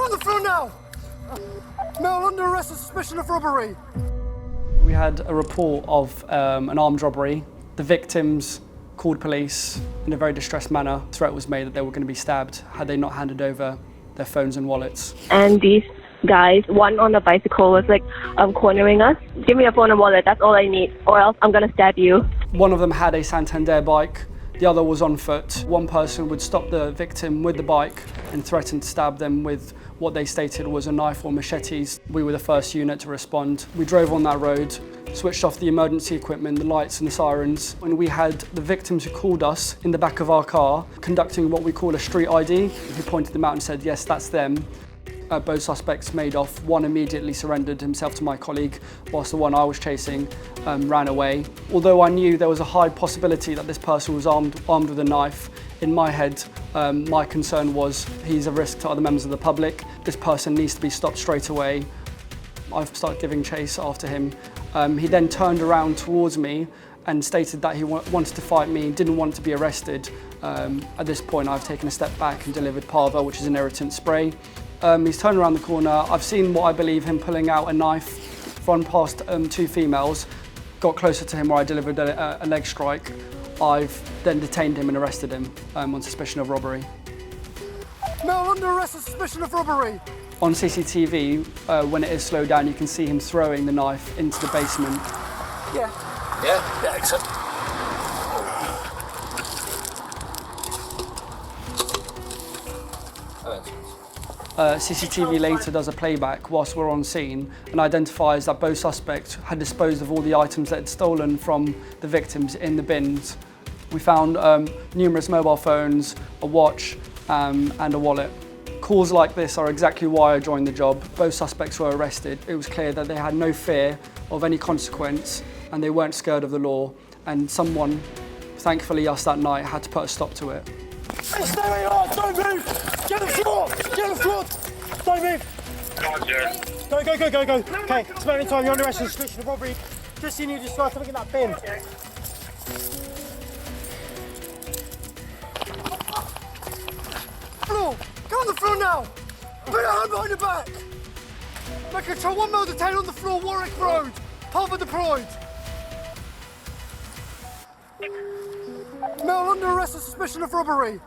on the floor now! Male under arrest on suspicion of robbery. We had a report of an armed robbery. The victims called police in a very distressed manner. A threat was made that they were going to be stabbed had they not handed over their phones and wallets. And these guys, one on a bicycle was like cornering us. Give me a phone and wallet, that's all I need, or else I'm gonna stab you. One of them had a Santander bike, the other was on foot. One person would stop the victim with the bike and threaten to stab them with what they stated was a knife or machetes. We were the first unit to respond. We drove on that road, switched off the emergency equipment, the lights and the sirens, and we had the victims who called us in the back of our car conducting what we call a street ID. We pointed them out and said, yes, that's them. Both suspects made off. One immediately surrendered himself to my colleague, whilst the one I was chasing ran away. Although I knew there was a high possibility that this person was armed with a knife, in my head, my concern was he's a risk to other members of the public. This person needs to be stopped straight away. I've started giving chase after him. He then turned around towards me and stated that he wanted to fight me, didn't want to be arrested. At this point, I've taken a step back and delivered Parva, which is an irritant spray. He's turned around the corner. I've seen what I believe him pulling out a knife, run past two females, got closer to him where I delivered a leg strike. I've then detained him and arrested him on suspicion of robbery. Male under arrest on suspicion of robbery. On CCTV, when it is slowed down, you can see him throwing the knife into the basement. Yeah, excellent. CCTV later does a playback whilst we're on scene and identifies that both suspects had disposed of all the items that had stolen from the victims in the bins. We found numerous mobile phones, a watch and a wallet. Calls like this are exactly why I joined the job. Both suspects were arrested. It was clear that they had no fear of any consequence and they weren't scared of the law, and someone, thankfully us that night, had to put a stop to it. Hey, stay where you are, don't move! Get on the floor! Get on the floor! Don't move! Go. Okay, spare any time, you're under arrest on suspicion of robbery. Just seen you just start to look at that bin. Floor! Go on the floor now! Put your hand behind your back! Make control 1 mile detained on the floor, Warwick Road. Parva deployed. Male under arrest on suspicion of robbery.